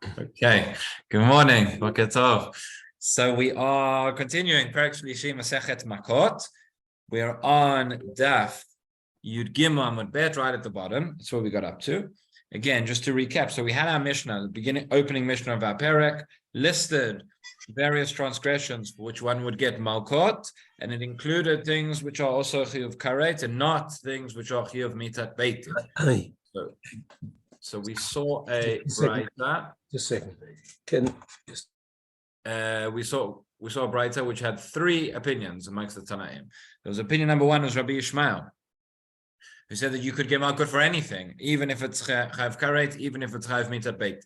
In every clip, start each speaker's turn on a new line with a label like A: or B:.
A: Okay, good morning. Boker Tov. So we are continuing Perek Shlishim Masechet Makkot. We're on Daf Yud Gimel Amud Bet, right at the bottom. That's what we got up to. Again, just to recap, so we had our Mishnah, the opening Mishnah of our Perek, listed various transgressions for which one would get Makkot, and it included things which are also Chiyuv Karet and not things which are Chiyuv Mitat Beitin. So we saw a Braita.
B: Just a second.
A: We saw a Braita which had three opinions amongst the Tanaim. There was opinion number one was Rabbi Ishmael, who said that you could get Makkot for anything, even if it's Chayav Karet, even if it's Chayav Mitat Beit.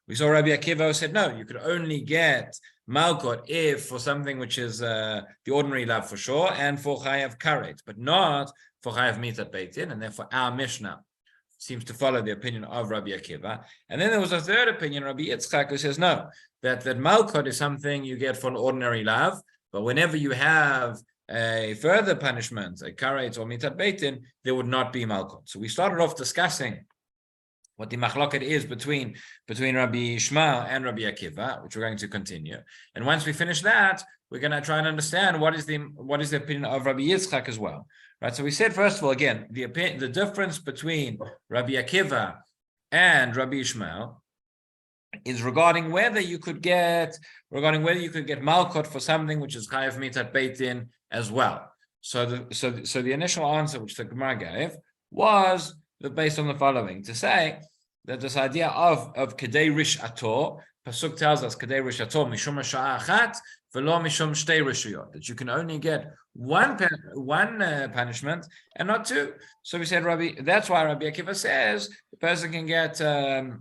A: We saw Rabbi Akiva who said no, you could only get Makkot if for something which is the ordinary love for sure, and for Chayav Karet, but not for Chayav Mitat Beitin, and therefore our Mishnah seems to follow the opinion of Rabbi Akiva. And then there was a third opinion, Rabbi Yitzchak, who says no, that Makkot is something you get for an ordinary love, but whenever you have a further punishment, a karet or mitat beitin, there would not be Makkot. So we started off discussing what the machloket is between Rabbi Ishmael and Rabbi Akiva, which we're going to continue. And once we finish that, we're going to try and understand what is the opinion of Rabbi Yitzchak as well. Right, so we said first of all, again, the difference between Rabbi Akiva and Rabbi Ishmael is regarding whether you could get Makkot for something which is Chayav Mitat Beitin as well. So the initial answer which the Gemara gave was based on the following, to say that this idea of Kedei Rish Ator, Pasuk tells us Kedei Rish Ator Mishum Sha'a Achat V'lo Mishum Shtei Rishuyot, that you can only get one punishment and not two. So we said that's why Rabbi Akiva says the person can get Rabbi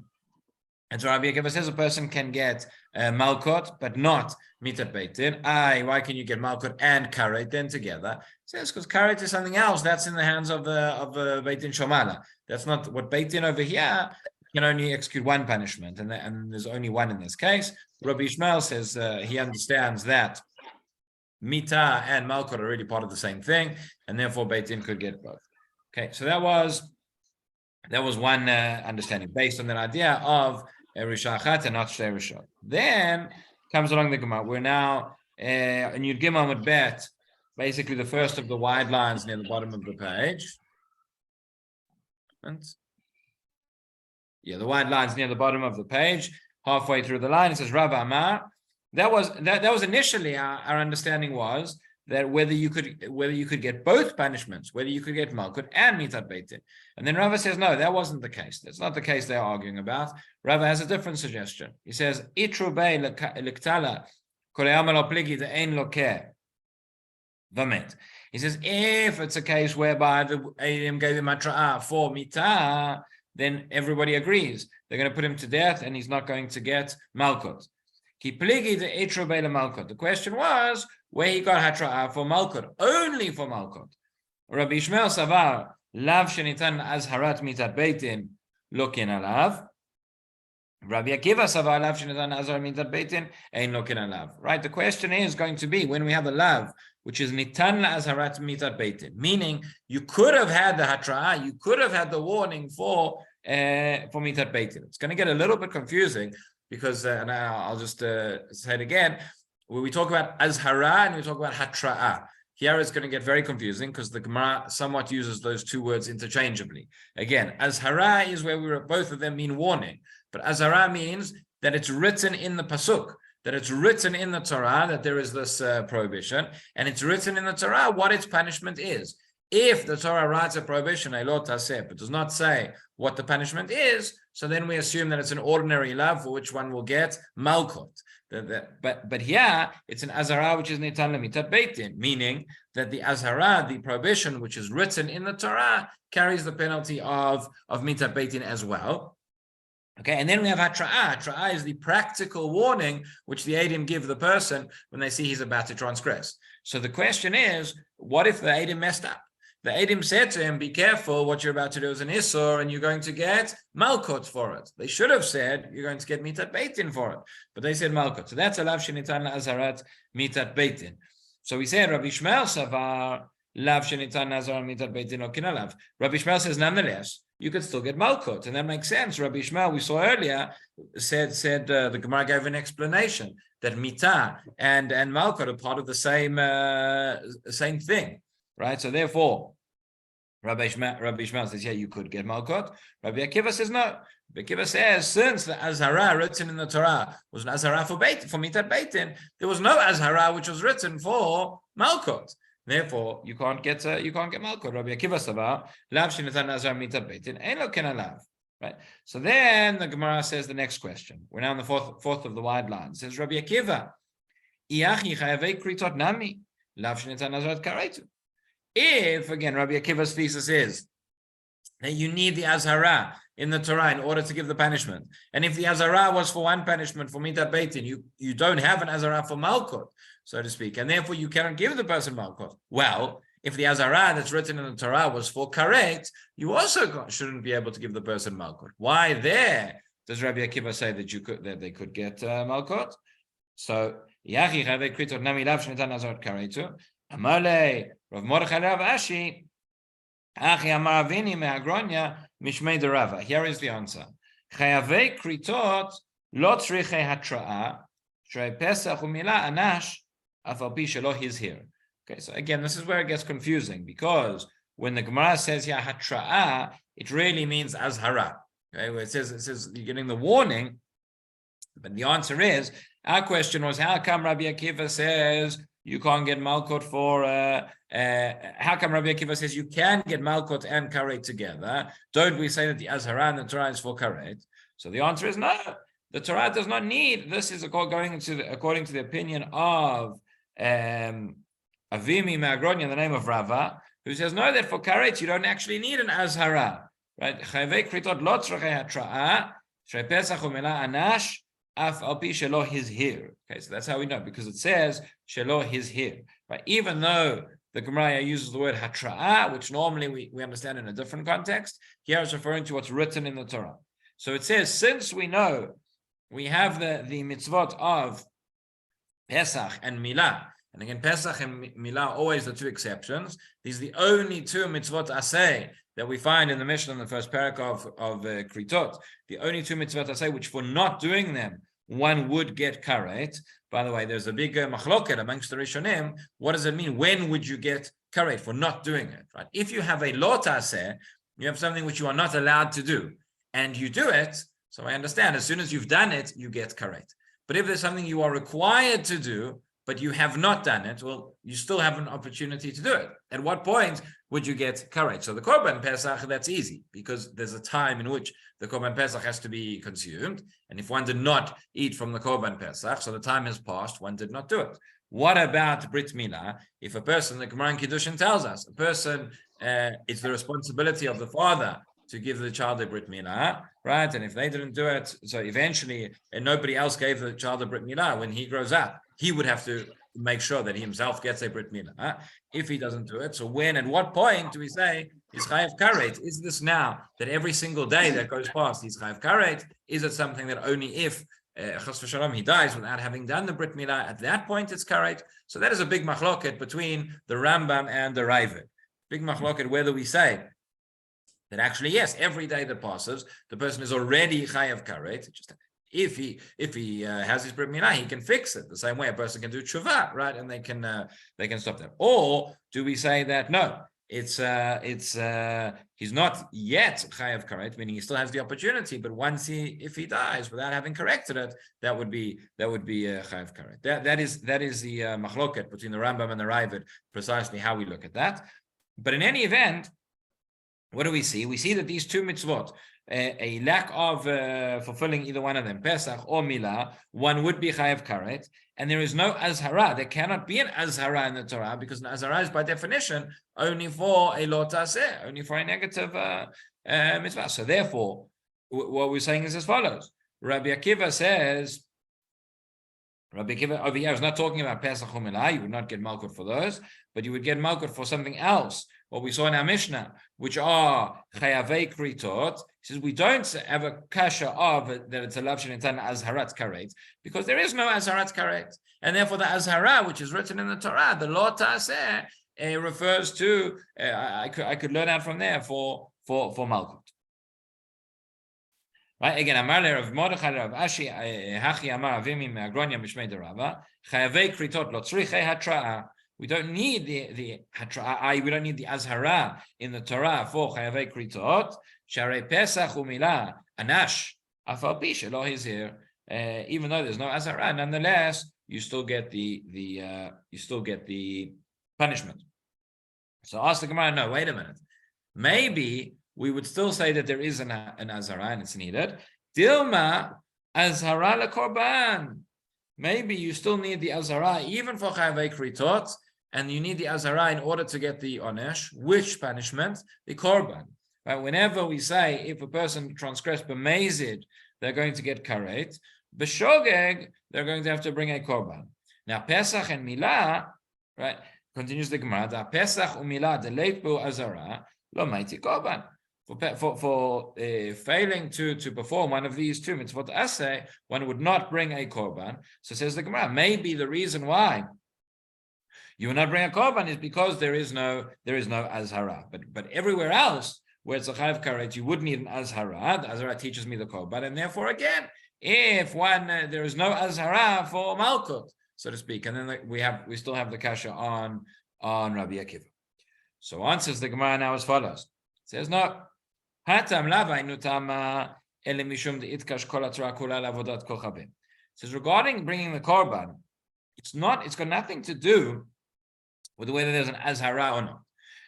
A: Akiva says a person can get Makkot but not Mitat Beitin. Why can you get Makkot and Karet then together? He says because Karet is something else that's in the hands of Beitin Shomala. That's not what Beitin over here can only execute one punishment, and there's only one in this case. Rabbi Ishmael says he understands that Mita and Makkot are really part of the same thing, and therefore Beit Din could get both. Okay, so that was one understanding based on that idea of Risha Achat and not Shtei Rishot. Then comes along the Gemara. We're now in Yud Gimel Amud Bet, basically the first of the wide lines near the bottom of the page. The wide lines near the bottom of the page, halfway through the line, it says Rav Amar. That was initially our understanding was that whether you could get both punishments, whether you could get Makkot and Mitat Beitin. And then Rava says, no, that wasn't the case. That's not the case they're arguing about. Rava has a different suggestion. He says, Itru bei liktala koleyama lo pligi de ein lo keh v'met. He says, if it's a case whereby the Eidim gave him atra'ah for Mitah, then everybody agrees. They're going to put him to death and he's not going to get Makkot. The question was where he got Hatra'ah for Makkot, only for Makkot. Rabbi Ishmael Savar, Lav Shenitan Azharat Mitat Beitin, Lokin Alav. Rabbi Akiva Savar, Lav Shenitan Azharat Mitat Beitin, Ein Lokin Alav. Right? The question is going to be when we have a Lav, which is Nitan Azharat Mitat Beitin, meaning you could have had the Hatra'ah, you could have had the warning for Mitat Beitin. It's going to get a little bit confusing because, and I'll just say it again, when we talk about Azhara and we talk about Hatra'ah, here it's going to get very confusing because the Gemara somewhat uses those two words interchangeably. Again, Azhara is where both of them mean warning, but Azhara means that it's written in the Pasuk, that it's written in the Torah that there is this prohibition, and it's written in the Torah what its punishment is. If the Torah writes a prohibition, Eilot Taseh, but does not say what the punishment is, so then we assume that it's an ordinary love for which one will get Makkot. But here, it's an Azhara which is Nitan Lemitat Beitin, meaning that the Azhara, the prohibition which is written in the Torah, carries the penalty of Mitat Beitin as well. Okay, and then we have Hatra'ah. Hatra'ah is the practical warning which the Eidim give the person when they see he's about to transgress. So the question is, what if the Eidim messed up? The Eidim said to him, be careful, what you're about to do is an Issur, and you're going to get Makkot for it. They should have said, you're going to get Mitat Beitin for it. But they said Makkot. So that's a Lav Shenitan Azarat Mitat Beitin. So we said, Rabbi Ishmael Savar, Lav Shenitan Azarat Mitat Beitin Lokin Alav. Rabbi Ishmael says, nonetheless, you could still get Makkot, and that makes sense. Rabbi Ishmael, we saw earlier, said the Gemara gave an explanation that Mitah and Makkot are part of the same thing, right? So therefore, Rabbi Ishmael says, yeah, you could get Makkot. Rabbi Akiva says no. Rabbi Akiva says, since the Azhara written in the Torah was an Azhara for Mitat Beitin, there was no Azhara which was written for Makkot. Therefore, you can't get Makkot. Rabbi Akiva Sava, Lav Shinatan Azhar Mitat Beitin, Ein Lo Ken Alav. Right. So then the Gemara says the next question. We're now in the fourth of the wide line. It says Rabbi Akiva, Iachi Chayavei Kritot Nami, Lav Shinatan Azhar Karetu. If, again, Rabbi Akiva's thesis is that you need the Azhara in the Torah in order to give the punishment, and if the Azhara was for one punishment, for Mitat Beitin, you don't have an Azhara for Makkot, so to speak, and therefore you cannot give the person Makkot. Well, if the Azhara that's written in the Torah was for Karet, you also shouldn't be able to give the person Makkot. Why there does Rabbi Akiva say that they could get Makkot? So, Yachi Chavei Kritot Nami Lav Shnetan Azhar Karetu. Amale Rav Mordechai Rav Ashi Achi Amar Avini Me'agronya Mishmei Derava. Here is the answer. Chayavei Kritot Lo Tzrichei Hatra'a Shrei Pesach Umila Anash Afal Pi Shelo He's here. Okay, so again, this is where it gets confusing, because when the Gemara says here Hatra'a, it really means Azhara. Okay, where it says you're getting the warning, but the answer is, our question was, how come Rabbi Akiva says you can't get Makkot for, how come Rabbi Akiva says you can get Makkot and Karet together? Don't we say that the Azhara and the Torah is for Karet? So the answer is no. The Torah does not need, this is according to the opinion of Avimi Me'agronya in the name of Rava, who says no, that for Karet you don't actually need an Azhara. Right? Chayvei Kritot Lo Tzrichei Hatra'a Shrei Pesach Umila Anash Af al pi shelo his here. Okay, so that's how we know, because it says shelo his here. Right? Even though the Gemara uses the word hatra'a, which normally we understand in a different context, here it's referring to what's written in the Torah. So it says, since we know we have the mitzvot of Pesach and Milah, and again, Pesach and Milah are always the two exceptions. These are the only two mitzvot aseh that we find in the Mishnah in the first Perek of Kritot. The only two mitzvot aseh which for not doing them, one would get karet. By the way, there's a big machloket amongst the Rishonim. What does it mean? When would you get karet for not doing it? Right? If you have a lot aseh, you have something which you are not allowed to do, and you do it, so I understand, as soon as you've done it, you get karet. But if there's something you are required to do, but you have not done it, well, you still have an opportunity to do it. At what point would you get karet? So the Korban Pesach, that's easy, because there's a time in which the Korban Pesach has to be consumed. And if one did not eat from the Korban Pesach, so the time has passed, one did not do it. What about Brit Milah? If a person, the Gemara in Kiddushin tells us, a person, it's the responsibility of the father to give the child a Brit Milah, right? And if they didn't do it, so eventually, and nobody else gave the child a Brit Milah, when he grows up, he would have to make sure that he himself gets a Brit Milah. If he doesn't do it, so when, at what point do we say, is Chayav Karet? Is this now, that every single day that goes past, is Chayav Karet? Is it something that only if, Chas v'Shalom, he dies without having done the Brit Milah, at that point it's Karet? So that is a big machloket between the Rambam and the Ravid. Big machloket whether we say that actually, yes, every day that passes, the person is already Chayav Karet. If he has his Brit Milah, he can fix it the same way a person can do tshuva, right? And they can stop that. Or do we say that no, it's he's not yet Chayav Karet, meaning he still has the opportunity, but once if he dies without having corrected it, that would be Chayav Karet. That is the machloket between the Rambam and the Ravid, precisely how we look at that. But in any event, what do we see? We see that these two mitzvot, a lack of fulfilling either one of them, Pesach or Milah, one would be Chayav Karet, and there is no Azhara. There cannot be an Azhara in the Torah, because an Azhara is by definition only for a lo taseh, only for a negative mitzvah. So therefore, what we're saying is as follows. Rabbi Akiva says, Rabbi Akiva over here is not talking about Pesach or Milah. You would not get Makkot for those, but you would get Makkot for something else. What we saw in our Mishnah, which are Chayavei Kritot. He says we don't have a kasha of that it's a lav shenitan azharat karet, because there is no azharat karet, and therefore the azhara, which is written in the Torah, the lo ta'aseh, refers to I could learn out from there for Malkut. Right, again, Amar le Rav Mordechai Rav Ashi Hachi Amar Avimi Me'agronia Mishmei Derava Chayavei Kritot Lo Tzrichei Hatra'a. We don't need the Hatra'a, we don't need the Azhara in the Torah for Chayavei Kritot. Sharei Pesach Umila Anash Afal Pi Shelo Hizir. Even though there's no Azhara, nonetheless you still get the punishment. So ask the Gemara, no, wait a minute. Maybe we would still say that there is an Azhara and it's needed. Dilma Azhara lekorban. Maybe you still need the Azhara even for Chayavei Kritot, and you need the Azhara in order to get the Onesh. Which punishment? The Korban. Right? Whenever we say if a person transgressed b'mezid, they're going to get karet. B'shogeg, they're going to have to bring a Korban. Now Pesach and Milah, right? Continues the Gemara. Da Pesach u'Milah deleipu Azhara lo maiti Korban. For failing to perform one of these two mitzvot aseh, one would not bring a korban. So says the Gemara, maybe the reason why you will not bring a korban is because there is no azhara. But everywhere else where it's a chayav karet, you would need an azhara. The azhara teaches me the korban, and therefore again, if one there is no azhara for Makkot, so to speak, and then we still have the kasha on Rabbi Akiva. So answers the Gemara now as follows. It says no. It says regarding bringing the korban, it's got nothing to do with whether there's an azhara or not.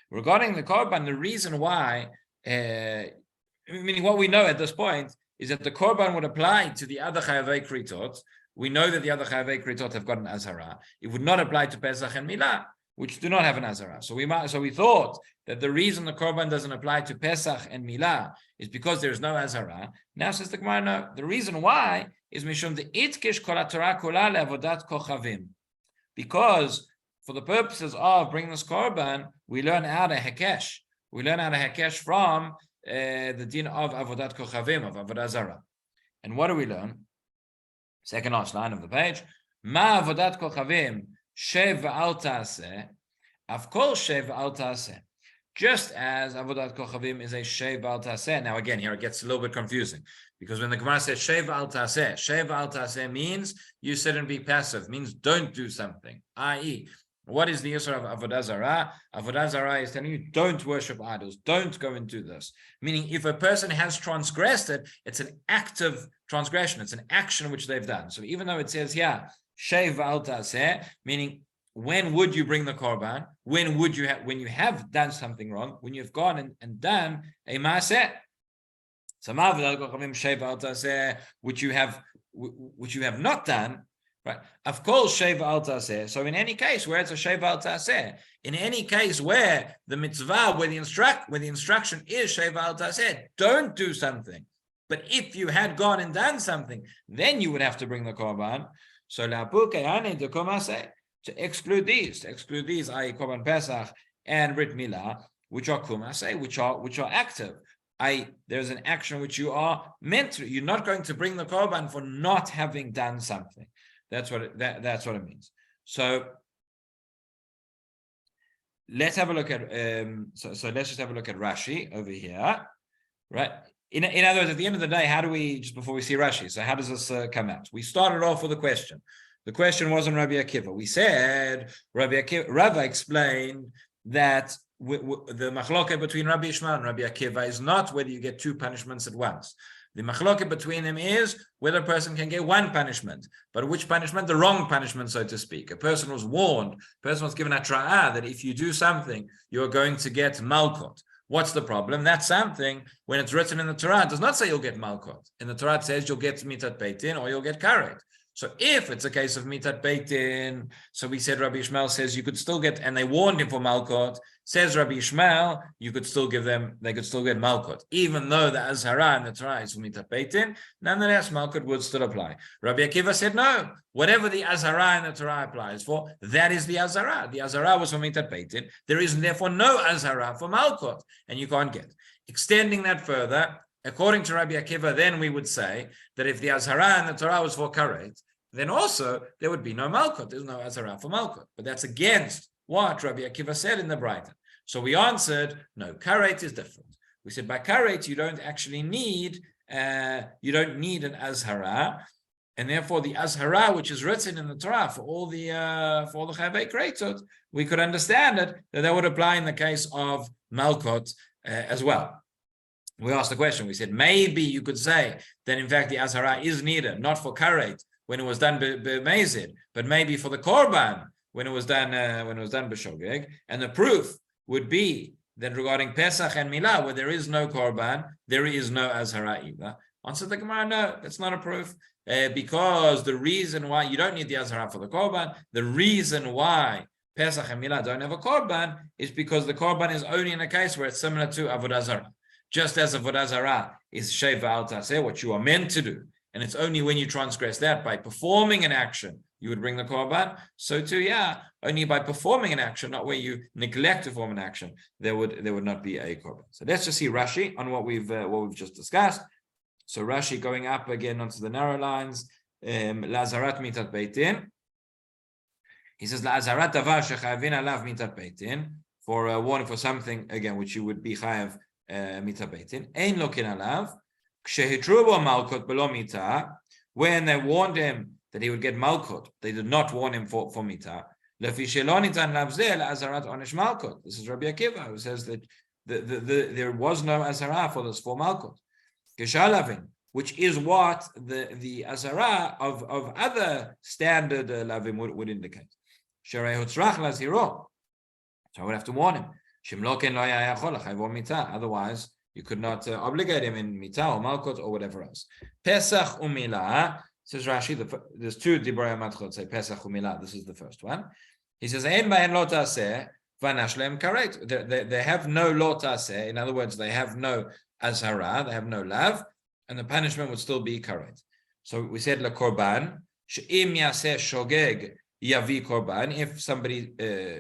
A: Regarding the korban, the reason why, meaning what we know at this point is that the korban would apply to the other chayavei kritot. We know that the other chayavei kritot have got an azhara. It would not apply to Pesach and Milah, which do not have an azhara. So we thought that the reason the korban doesn't apply to Pesach and Milah is because there is no azhara. Now says the Gemara, no. The reason why is mishum the itkish kol haTorah kula leavodat kochavim. Because for the purposes of bringing this korban, we learn how to hekesh. We learn how to hekesh from the din of avodat kochavim, of avodah zara. And what do we learn? Second last line of the page. Ma avodat kochavim shev v'al ta'aseh, avkol shev v'al ta'aseh. Just as avodat kochavim is a shev v'al ta'aseh. Now again, here it gets a little bit confusing, because when the Gemara says shev v'al ta'aseh means you sit and be passive, means don't do something. I.e., what is the issue of avodah zara? Avodah zara is telling you don't worship idols, don't go and do this. Meaning, if a person has transgressed it, it's an active transgression. It's an action which they've done. So even though it says here shev v'al ta'aseh, meaning when would you bring the korban? When you have done something wrong? When you've gone and done a maaseh. So which you have not done, right? Of course, shev al taseh. So in any case where it's a shev al taseh, in any case where the mitzvah, where the instruction is shev al taseh, don't do something. But if you had gone and done something, then you would have to bring the korban. So to exclude these, i.e. korban pesach and brit milah, which are kumase, which are active. There's an action which you are meant to. You're not going to bring the korban for not having done something. That's what it means. So let's have a look at. Let's just have a look at Rashi over here, right? In other words, at the end of the day, how do we, just before we see Rashi? So how does this come out? We started off with a question. The question was on Rabbi Akiva. We said Rava explained that the machloket between Rabbi Ishmael and Rabbi Akiva is not whether you get two punishments at once. The machloket between them is whether a person can get one punishment. But which punishment? The wrong punishment, so to speak. A person was warned, a person was given a tra'ah that if you do something, you're going to get Makkot. What's the problem? That something, when it's written in the Torah, it does not say you'll get Makkot. In the Torah, it says you'll get mitat beitin or you'll get karet. So if it's a case of mitat beitin, so we said Rabbi Ishmael says you could still get, and they warned him for Makkot, says Rabbi Ishmael, they could still get Makkot. Even though the Azhara in the Torah is for mitat beitin, nonetheless, Makkot would still apply. Rabbi Akiva said no, whatever the Azhara in the Torah applies for, that is the Azhara. The Azhara was for mitat beitin. There is therefore no Azhara for Makkot, and you can't get. Extending that further, according to Rabbi Akiva, then we would say that if the Azhara in the Torah was for karet, then also there would be no Makkot. There's no Azhara for Makkot. But that's against what Rabbi Akiva said in the Braita. So we answered, no, karet is different. We said by karet, you don't actually need you don't need an azhara, and therefore the azhara which is written in the Torah for all the Chavei Kreitot, we could understand it that would apply in the case of Makkot as well. We asked the question. We said maybe you could say that in fact the azhara is needed not for karet when it was done b'mezid, but maybe for the korban when it was done b'shogeg. And the proof would be that regarding Pesach and Milah, where there is no korban, there is no azhara either. Answer the Gemara, no, that's not a proof, because the reason why you don't need the azhara for the korban, the reason why Pesach and Milah don't have a korban is because the korban is only in a case where it's similar to avodah zarah. Just as avodah zarah is sheva al taseh, what you are meant to do, and it's only when you transgress that by performing an action you would bring the korban. So too, only by performing an action, not where you neglect to perform an action, there would not be a korban. So let's just see Rashi on what we've just discussed. So Rashi going up again onto the narrow lines. La'azarat mitat beitin. He says la'azarat davar shechayavin alav mitat beitin, for a warning for something again which you would be chayav mitat beitin. Ein lokin alav kshehitru bo malkot below mita. When they warned him that he would get malkot, they did not warn him for mita. Lefi shelo nitan lavzeh la'azarat onesh malkot. This is Rabbi Akiva who says that there was no azara for this for malkot. Which is what the azara of other standard lavim would indicate. So I would have to warn him. Otherwise, you could not obligate him in mita or malkot or whatever else. Pesach u'milah, says Rashi, there's two dibrei matchot say Pesach u'milah. This is the first one. He says ein ba'en lo taseh v'anash lehem karet. They have no lo taseh. In other words, they have no azhara, they have no lav, and the punishment would still be karet. So we said la korban she'im yaseh shogeg yavi korban. If somebody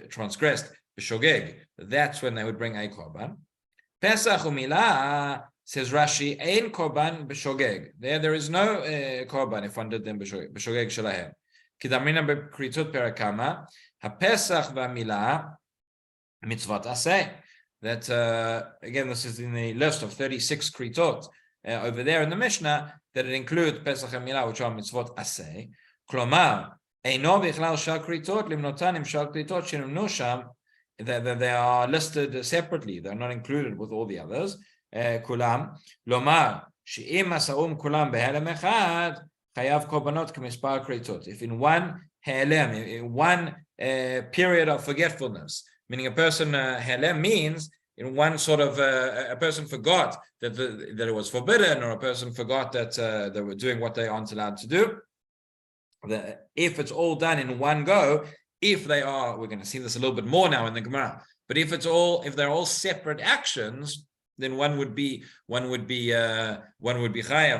A: transgressed b'shogeg, that's when they would bring a korban. Pesach u'milah, says Rashi, ein korban b'shogeg. There is no korban if one did them b'shogeg shalahem. Kidamrina b'kritot perakama ha'pesach v'amilah mitzvot aseh. That again, this is in the list of 36 kritot over there in the Mishnah, that it includes Pesach and Milah, which are mitzvot aseh. Klomar eino bichlal shal kritot limnotanim shal kritot shenimnu sham. They are listed separately; they're not included with all the others. Kulam lomar she'im asaum kulam behelem echad chayav korbanot k'mispar kritot. If in one helem, in one period of forgetfulness, meaning a person helem means in one sort of a person forgot that it was forbidden, or a person forgot that they were doing what they aren't allowed to do. If it's all done in one go, if they are, we're going to see this a little bit more now in the Gemara. But if they're all separate actions, then one would be chayav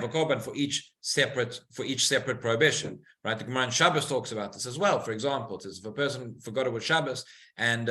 A: a korban for each separate prohibition, right? The Gemara in Shabbos talks about this as well. For example, if a person forgot it was Shabbos and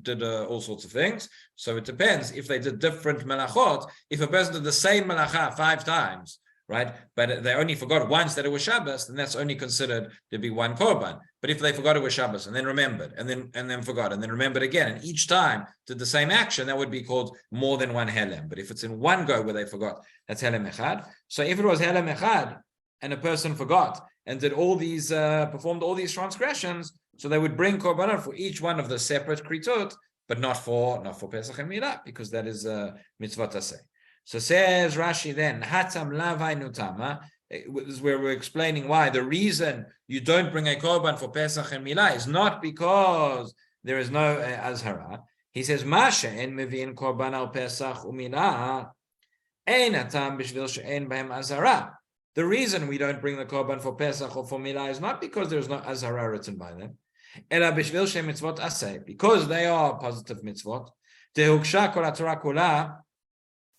A: did all sorts of things, so it depends if they did different melachot. If a person did the same melacha 5 times, right, but they only forgot once that it was Shabbos, then that's only considered to be one korban. But if they forgot it was Shabbos and then remembered and then forgot and then remembered again, and each time did the same action, that would be called more than one helem. But if it's in one go where they forgot, that's helem echad. So if it was helem echad and a person forgot and did all these performed all these transgressions, so they would bring korbanot for each one of the separate kritot, but not for Pesach and Milah, because that is mitzvot aseh. So says Rashi then, Hatam lavai nutama. This is where we're explaining why the reason you don't bring a korban for Pesach and Milah is not because there is no azhara. He says, Masha en mevin korban al Pesach u'Milah ein hatam b'shvil she'en b'hem azhara. The reason we don't bring the korban for Pesach or for Milah is not because there's no azhara written by them, ela b'shvil she'en mitzvot aseh, because they are positive mitzvot. Tehuksha kol haTorah kula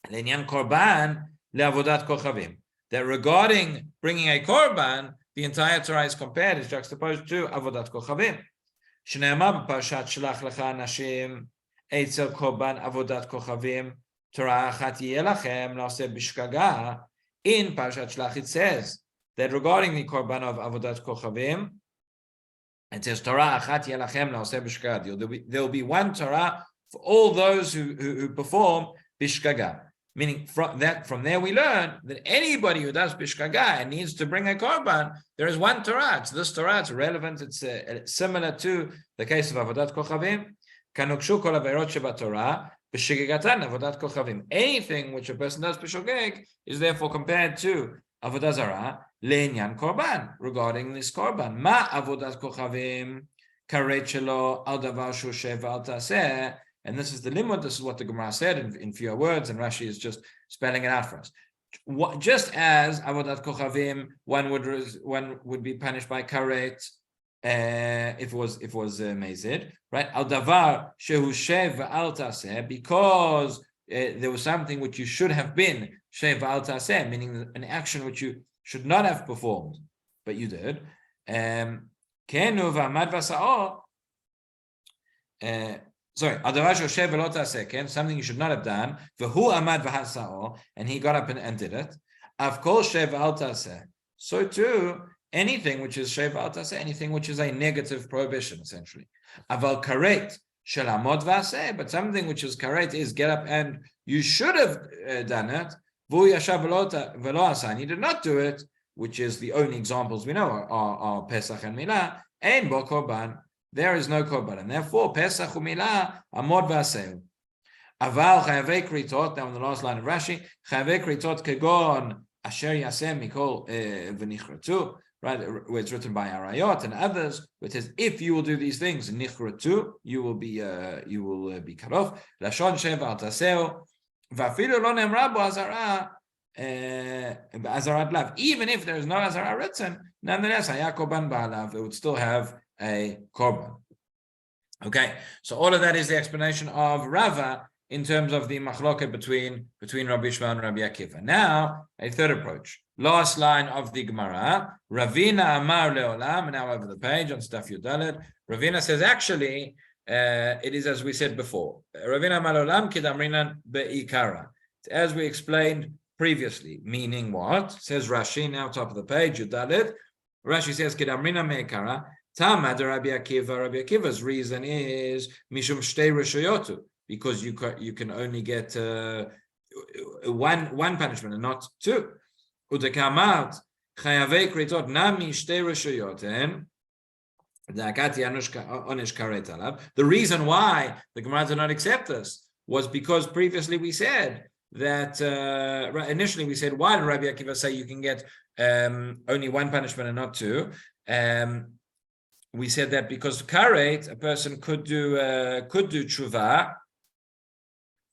A: Lenyan korban leavodat kochavim. That regarding bringing a korban, the entire Torah is compared, is juxtaposed to avodat kochavim. Shneimar b'parashat shlach lecha anashim eitzel korban avodat kochavim Torah achat yeh lachem la'aseh b'shgaga. In parashat shlach it says that regarding the korban of avodat kochavim, it says Torah achat yeh lachem la'aseh b'shgaga. There will be one Torah for all those who perform b'shgaga. Meaning from there we learn that anybody who does bishkaga and needs to bring a korban, there is one Torah. So this Torah is relevant. It's similar to the case of avodat kochavim. Kanukshu kol averot shebatorah b'shegegatan avodat kochavim. Anything which a person does b'shogeg is therefore compared to avodah zarah le'inyan korban, regarding this korban. Ma avodat kochavim karet shelo al davar shu shev al taseh. And this is the limud. This is what the Gemara said in fewer words, and Rashi is just spelling it out for us. Just as avodat kochavim, one would be punished by karet if it was mezid, right? Al davar shehu shev al taseh, because there was something which you should have been shev al taseh, meaning an action which you should not have performed, but you did. Kenu v'amad v'sa'o. Something you should not have done. And he got up and did it. So too, anything which is shev al taseh, anything which is a negative prohibition, essentially. But something which is karet is get up and you should have done it. And he did not do it, which is the only examples we know are Pesach and Milah. Ein bo korban. There is no korban, and therefore Pesach u'Milah amod v'aseu. Aval chayavei kritot. Now in the last line of Rashi, chayavei kritot kegon asher yasem mikol v'nichratu. Right, where it's written by Arayot and others, it says if you will do these things, nichratu, you will be cut off. Lashon shev al taseu v'afilu lo nemra bo azara azarat lav. Even if there is no azara written, nonetheless haya korban ba'alav, it would still have a korban. Okay, so all of that is the explanation of Rava in terms of the machloket between Rabbi Yishmael and Rabbi Akiva. Now, a third approach. Last line of the Gemara. Ravina Amar Leolam, now over the page on Staf Yudalet. Ravina says, actually, it is as we said before. Ravina Amar Leolam Kidamrinan Be'ikara. As we explained previously, meaning what? Says Rashi, now top of the page, Yudalet. Rashi says, Kidamrinan Be'ikara. Tamad Rabbi Akiva. Rabbi Akiva's reason is mishum shtei reshoyotu, because you can only get one punishment and not two. Udekamat chayavei kritot nami shtei reshoyoten. The reason why the Gemara did not accept this was because previously we said that initially we said, why did Rabbi Akiva say you can get only one punishment and not two? We said that because karet, a person could do tshuva.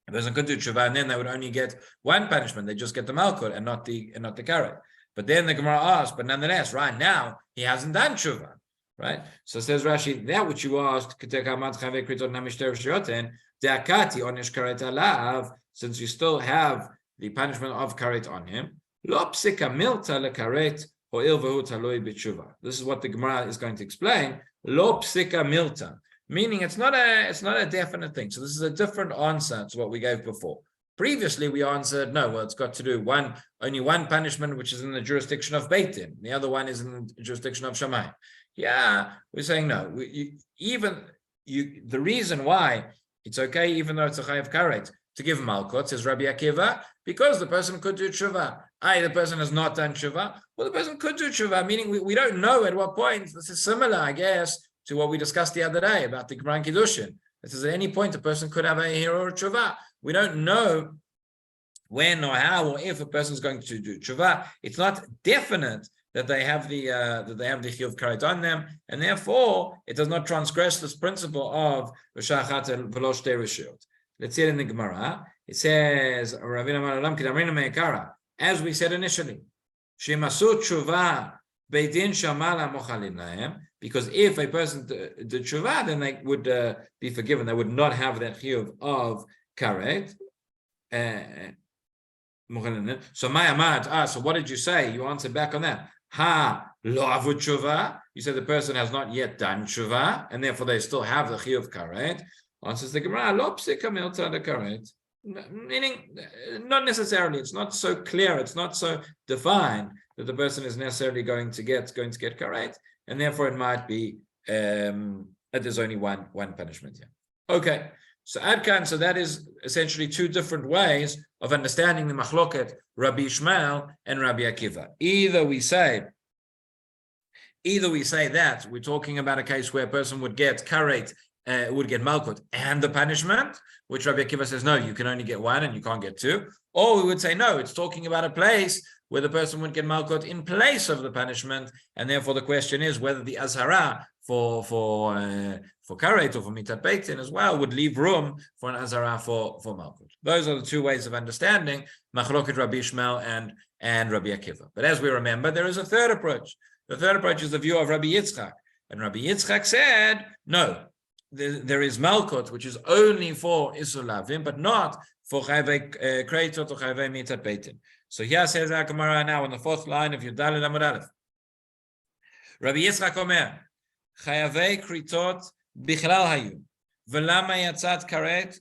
A: A person could do tshuva, and then they would only get one punishment. They just get the Makkot and not the karet. But then the Gemara asked, but nonetheless, right now he hasn't done tshuva, right? So says Rashi, that which you asked, since you still have the punishment of karet on him, lo psika milta lekaret. This is what the Gemara is going to explain. Lo psika milta, meaning it's not a definite thing. So this is a different answer to what we gave before. Previously we answered no. Well, it's got to do only one punishment, which is in the jurisdiction of Beit Din. The other one is in the jurisdiction of Shammai. Yeah, we're saying no. The reason why it's okay, even though it's a chayav karet, to give Makkot, says Rabbi Akiva, because the person could do tshuva. The person has not done tshuva. Well, the person could do tshuva, meaning we don't know at what point. This is similar, I guess, to what we discussed the other day about the Gemara Kiddushin. This is at any point a person could have a hero or tshuva. We don't know when or how or if a person is going to do tshuva. It's not definite that they have the chiyuv karet on them, and therefore it does not transgress this principle of v'shachat v'lo shtei reshiyot. Let's see it in the Gemara. It says, as we said initially, because if a person did tshuva, then they would be forgiven. They would not have that chiyuv of karet. So so what did you say? You answered back on that. Lo avud tshuva. You said the person has not yet done tshuva, and therefore they still have the chiyuv karet. Answers the Gemara, lo psika milta de karet. Meaning, not necessarily. It's not so clear. It's not so defined that the person is necessarily going to get karet, and therefore it might be that there's only one punishment here. Okay, So Adkan, so that is essentially two different ways of understanding the machloket Rabbi Ishmael and Rabbi Akiva. Either we say that we're talking about a case where a person would get karet, would get malkut and the punishment, which Rabbi Akiva says, no, you can only get one and you can't get two. Or we would say, no, it's talking about a place where the person would get malkut in place of the punishment, and therefore the question is whether the azhara for karet or for mitat beitin as well would leave room for an azhara for malkut. Those are the two ways of understanding machloket Rabbi Ishmael and Rabbi Akiva. But as we remember, there is a third approach. The third approach is the view of Rabbi Yitzchak, and Rabbi Yitzchak said, no, there is malkut which is only for isur lavim, but not for chayvei kreitot or chayvei mitat beitin. So here says our Gemara now on the fourth line of Yudalel Amud Aleph. Rabbi Yitzchak Omer, chayvei kritot bichlal hayu, velama yatzat karet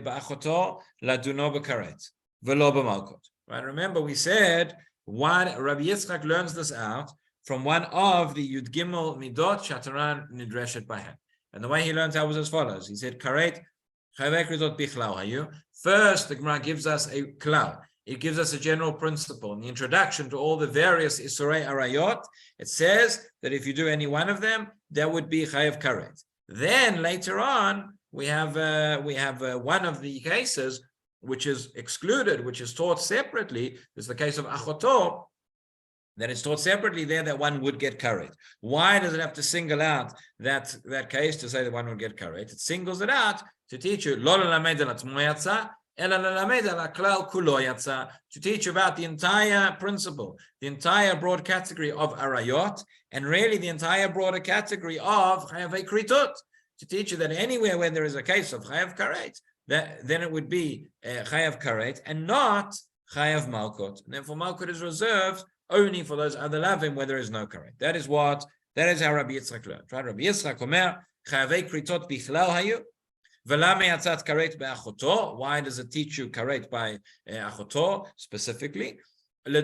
A: ba'achoto laduno b'karet, velo b'malkot. Right? Remember, we said Rabbi Yitzchak learns this out from one of the Yud Gimel Midot Shataran Nidreshet Bahem. And the way he learned out was as follows. He said, karet chayvei kritot bichlal hayu. First, the Gemara gives us a klal. It gives us a general principle. In the introduction to all the various Isurei Arayot, it says that if you do any one of them, there would be Chayav Karet. Then later on, we have one of the cases which is excluded, which is taught separately. There's the case of Achoto, that it's taught separately there that one would get Karet. Why does it have to single out that case to say that one would get Karet? It singles it out to teach you, Lo lelamed al atzmo yatsa, to teach about the entire principle, the entire broad category of arayot, and really the entire broader category of chayavei kritot, to teach you that anywhere where there is a case of chayav karet, then it would be chayav karet and not chayav malkot. And therefore malkot is reserved only for those other lavim where there is no karet. That is how Rabbi Yitzchak learned. Right? Rabbi Yitzchak Omer, chayavei kritot bichlal hayu. Why does it teach you karet by achoto specifically? To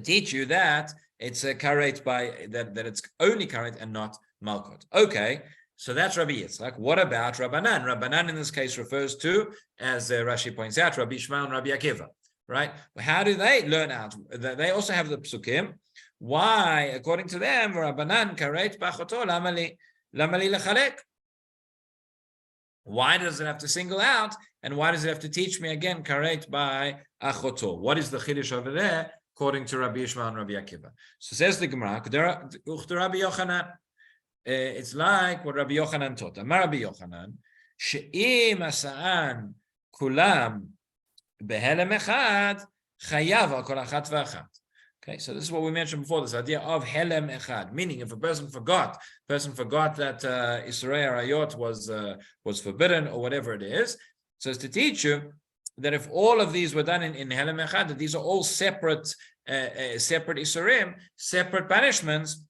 A: teach you that it's a karet by that it's only karet and not malkot. Okay, so that's Rabbi Yitzchak. What about Rabbanan? Rabbanan in this case refers to, as Rashi points out, Rabbi Ishmael and Rabbi Akiva. Right? How do they learn out? They also have the psukim. Why, according to them, Rabbanan karet b'achoto lamali lechalek. Why does it have to single out? And why does it have to teach me again karet by achoto? What is the chiddush over there, according to Rabbi Ishmael and Rabbi Akiva? So says the Gemara, Rabbi Yochanan. It's like what Rabbi Yochanan taught. Amar Rabbi Yochanan, she'im asa'an kulam behelem echad chayav al kol achat v'achat. Okay, so this is what we mentioned before, this idea of helem echad, meaning if a person forgot that Isurei Arayot was forbidden or whatever it is, so it's to teach you that if all of these were done in helem echad, that these are all separate Isurim, separate punishments,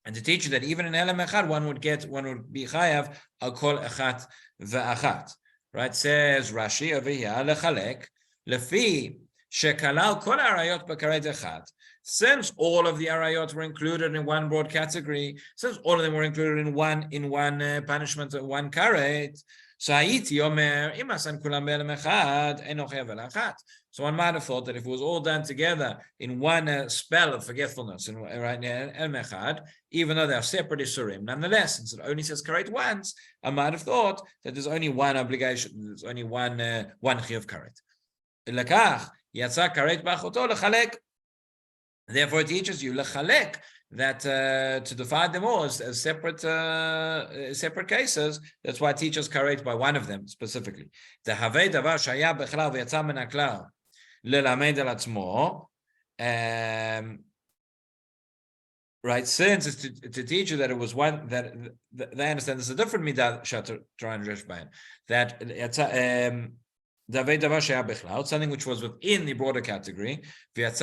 A: and to teach you that even in helem echad, one would be chayav al kol achat v'achat. Right? Says Rashi over here, lechalek lefi. Since all of the arayot were included in one broad category, since all of them were included in one punishment, one karet, so one might have thought that if it was all done together in one spell of forgetfulness, right now, even though they are separate isurim, nonetheless, since it only says karet once, I might have thought that there's only one obligation, there's only one chiyuv karet. Therefore, it teaches you lechalek, that to divide them all as separate cases. That's why it teaches karet by one of them specifically. Right, since it's to teach you that it was one that they understand there's a different midah shatran reshbain, that something which was within the broader category, and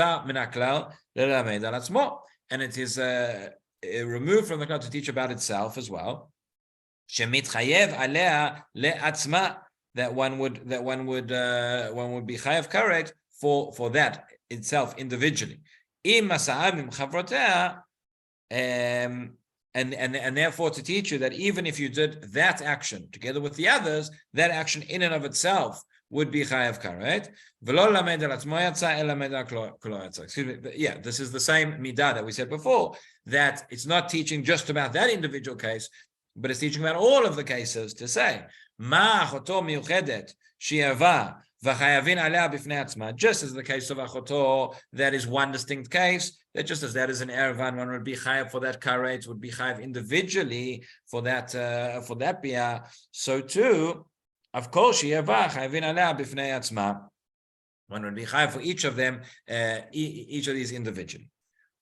A: it is removed from the klal to teach about itself as well. That one would be chayav karet for that itself individually. and therefore to teach you that even if you did that action together with the others, that action in and of itself would be chayav karet. Excuse me. Yeah, this is the same midah that we said before, that it's not teaching just about that individual case, but it's teaching about all of the cases to say, ma achoto miuchedet she'ava v'chayavin alea b'fnei atzma, just as the case of achoto, that is one distinct case, that just as that is an ervan, one would be chayav for that karet, would be chayav individually for that bia, so too, of course, she'ava chayavin alea b'fnei atzma, one would be chayav for each of them, each of these individually.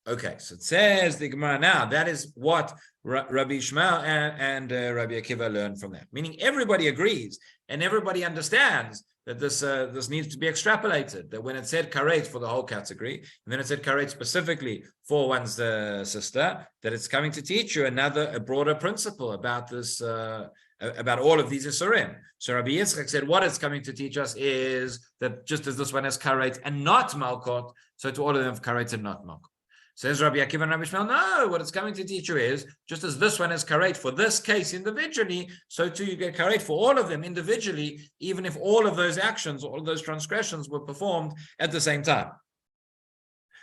A: Okay, so it says the Gemara now, that is what Rabbi Ishmael and Rabbi Akiva learned from that. Meaning everybody agrees and everybody understands that this needs to be extrapolated, that when it said karet for the whole category, and then it said karet specifically for one's sister, that it's coming to teach you a broader principle about this, about all of these isurim. So Rabbi Yitzchak said what it's coming to teach us is that just as this one has karet and not malkot, so to all of them have karet and not malkot. Says Rabbi Akiva and Rabbi Ishmael, no, what it's coming to teach you is, just as this one is karet for this case individually, so too you get karet for all of them individually, even if all of those actions, all of those transgressions were performed at the same time.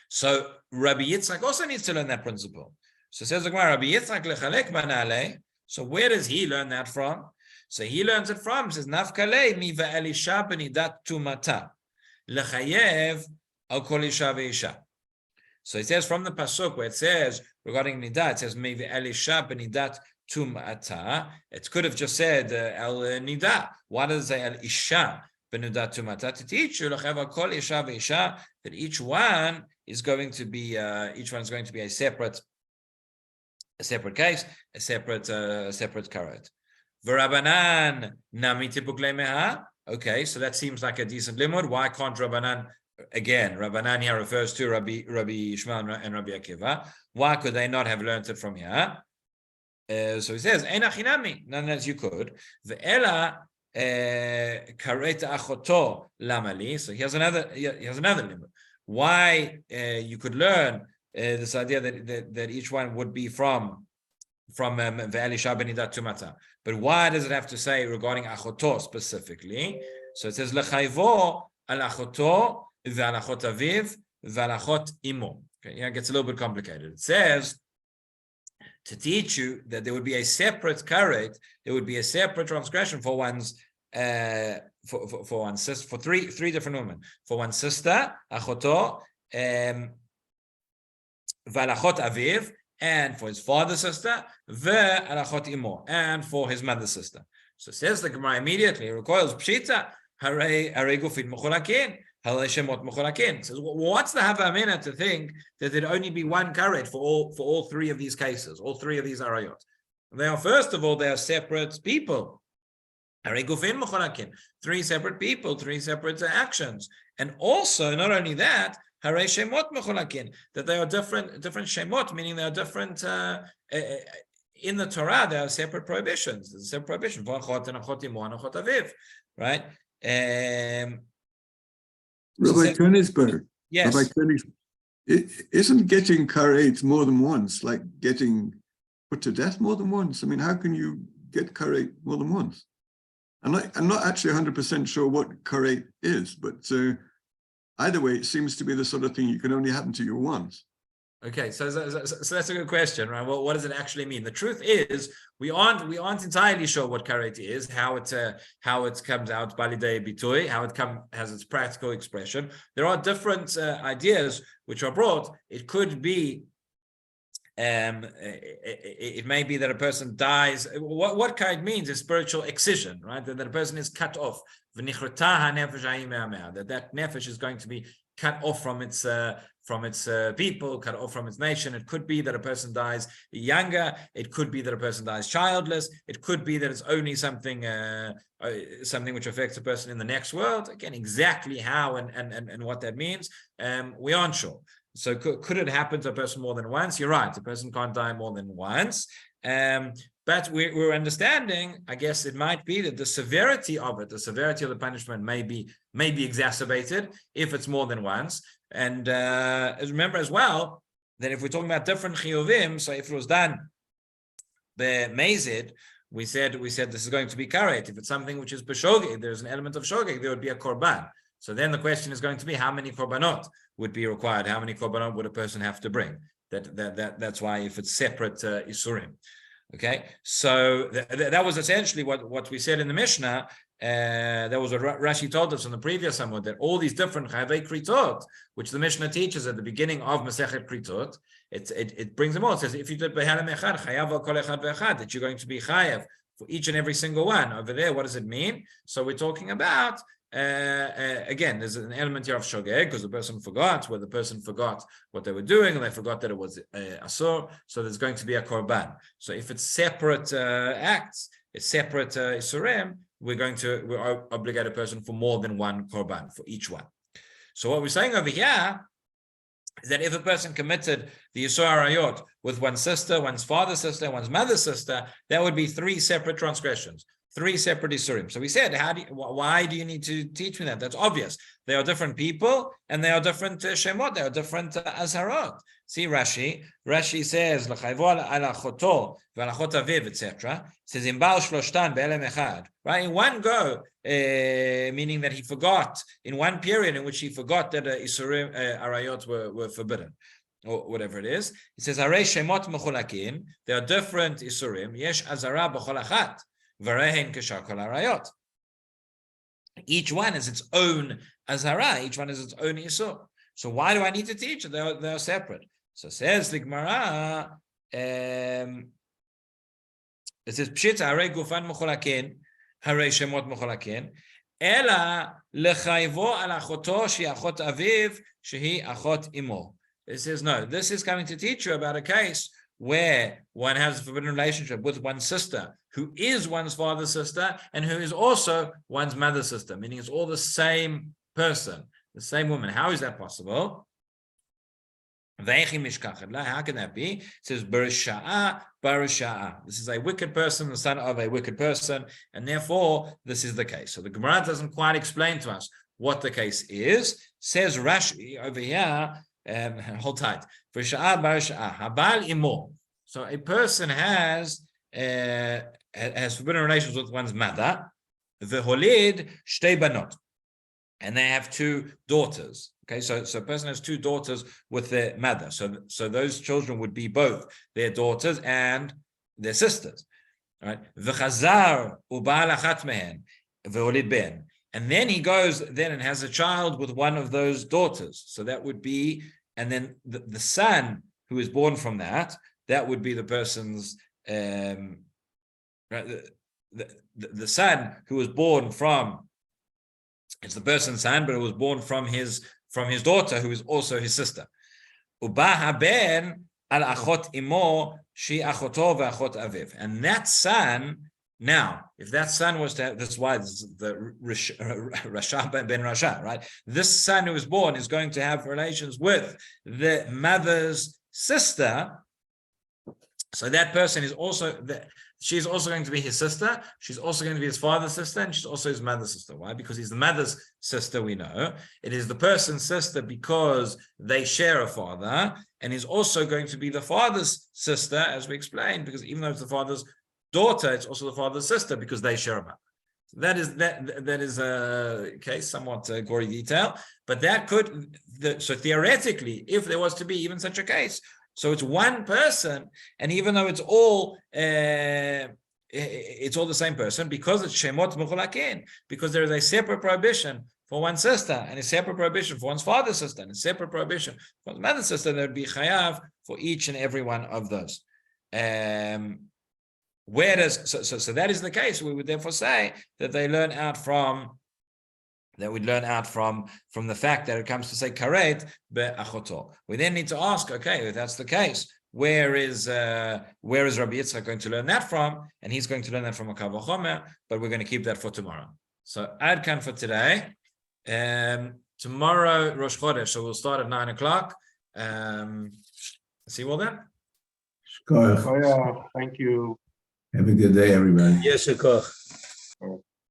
A: So Rabbi Yitzchak also needs to learn that principle. So says the Gemara, Rabbi Yitzchak lechalek banale. So where does he learn that from? So he learns it from, says, nafkale mi ve'elisha benidat tumata lechayev al kol isha ve'isha. So it says from the pasuk where it says regarding nidat, it says maybe elisha benidat tumata. It could have just said el nidah. Why does it say el isha benidat tumata? To teach you kol isha veisha, that each one is going to be a separate case, a separate karet. V'Rabbanan nami tipuk lemeha. Okay, so that seems like a decent limud. Why can't Rabbanan? Again, Rabbanan here refers to Rabbi Ishmael and Rabbi Akiva. Why could they not have learned it from here? So he says, "Ein achinami," none as you could. Ve'ela karet achoto lamali. So here's another limit. Why you could learn this idea that each one would be from ve'elisha benidat tumata. But why does it have to say regarding achoto specifically? So it says lechayvo al achoto. V'alachot aviv, v'alachot imo. Okay, yeah, it gets a little bit complicated. It says to teach you that there would be a separate karet, there would be a separate transgression for one's for one's sister, for three different women, for one's sister, achoto, v'alachot aviv, and for his father's sister, v'alachot imo, and for his mother's sister. So says the Gemara immediately, it recoils pshita, harei gufin mecholakin. Says, what's the havamina to think that there'd only be one karet for all three of these cases, all three of these arayot? They are, first of all, they are separate people. Three separate people, three separate actions. And also, not only that, that they are different shemot, meaning they are different in the Torah, there are separate prohibitions. There's a separate prohibition for achot and achot imo and achot aviv, right?
B: Rabbi Kenigsberg.
A: Yes.
B: Rabbi Kenigsberg. Isn't getting karet more than once like getting put to death more than once? I mean, how can you get karet more than once? I'm not actually 100% sure what karet is, but either way, it seems to be the sort of thing you can only happen to you once.
A: Okay, so that's a good question, right? Well, what does it actually mean? The truth is, we aren't entirely sure what karet is, how it comes out balidei bitui, how it has its practical expression. There are different ideas which are brought. It could be, it may be that a person dies. What karet means is spiritual excision, right? That a person is cut off. That nefesh is going to be cut off from its people, cut off from its nation. It could be that a person dies younger. It could be that a person dies childless. It could be that it's only something which affects a person in the next world. Again, exactly how and what that means, we aren't sure. So could it happen to a person more than once? You're right. A person can't die more than once. But we're understanding, I guess it might be that the severity of the punishment may be exacerbated if it's more than once. And remember as well that if we're talking about different chiyuvim, so if it was done the Mazid, we said this is going to be karet. If it's something which is b'shogeg, there's an element of shogeg, there would be a korban. So then the question is going to be how many korbanot would be required? How many korbanot would a person have to bring? That's why if it's separate isurim. Okay, so that was essentially what we said in the Mishnah. That was what Rashi told us in the previous Amud, that all these different chayavei kritot, which the Mishnah teaches at the beginning of Masechet Kritot, it brings them all. It says if you did behalam echad chayav al kol echad ve'echad, that you're going to be chayav for each and every single one. Over there, what does it mean? So we're talking about again, there's an element here of shogeg because the person forgot, where the person forgot what they were doing and they forgot that it was asur. So there's going to be a korban. So if it's separate acts, it's separate isurim, we're obligate a person for more than one korban for each one. So what we're saying over here is that if a person committed the Yisur Arayot with one's sister, one's father's sister, one's mother's sister, that would be 3 separate transgressions, 3 separate Isurim. So we said, why do you need to teach me that? That's obvious. They are different people and they are different Shemot, they are different Azharot. See Rashi says, etc. Says, in Baal Shloshtan Be'elem Echad. Right? In one go, meaning that he forgot, in one period in which he forgot that Isurim Arayot were forbidden, or whatever it is. He says, Harei Shemot Mechulakin, there are different Isurim, Yesh Azara B'chol Achat, V'rehen Keshar Kol Arayot. Each one is its own Azara, each one is its own Isur. So why do I need to teach it? They are separate. So says the Gemara, it says Pshita Harei Gufan Mechulakin, Harei Shemot Mechulakin, Ela Lechayvo Al Achoto Shehi Achot Aviv Shehi Achot Imo. It says, no, this is coming to teach you about a case where one has a forbidden relationship with one's sister, who is one's father's sister, and who is also one's mother's sister, meaning it's all the same person, the same woman. How is that possible? How can that be? It says, Barisha'a, Barisha'a. This is a wicked person, the son of a wicked person, and therefore this is the case. So the Gemara doesn't quite explain to us what the case is. Says Rashi over here, hold tight. Barisha'a, Barisha'a. Habal imo. So a person has forbidden relations with one's mother. V'holid shtei banot. And they have 2 daughters. Okay, so a person has 2 daughters with their mother. So those children would be both their daughters and their sisters. Right? V'chazar u'ba'al achat mehen v'holid ben. And then he goes then and has a child with one of those daughters. So that would be, and then the son who is born from that would be the person's right, the son who was born from, it's the person's son, but it was born from his daughter, who is also his sister. Uba ben al achot imo shi achoto ve'achot aviv. And that son, now, if that son was to have, that's why this is the Rasha ben Rasha, right? This son who is born is going to have relations with the mother's sister. So that person is also, she's also going to be his sister. She's also going to be his father's sister, and she's also his mother's sister. Why? Because he's the mother's sister, we know. It is the person's sister because they share a father, and he's also going to be the father's sister, as we explained, because even though it's the father's daughter, it's also the father's sister because they share a mother. That is a case, somewhat gory detail, but that could, so theoretically, if there was to be even such a case, so it's one person, and even though it's all the same person, because it's Shemot Mechulakin, because there is a separate prohibition for one's sister, and a separate prohibition for one's father's sister, and a separate prohibition for one's mother's sister, there would be chayav for each and every one of those. Where does so that is the case? We would therefore say that they learn out from. That we'd learn out from the fact that it comes to say karet be'achoto. We then need to ask, okay, if that's the case, where is Rabbi Yitzchak going to learn that from? And he's going to learn that from a Kal V'chomer, but we're going to keep that for tomorrow. So Ad Kan for today. Tomorrow Rosh Chodesh, so we'll start at 9 o'clock. See you all then.
C: Thank you.
D: Have a good day, everybody.
C: Yes,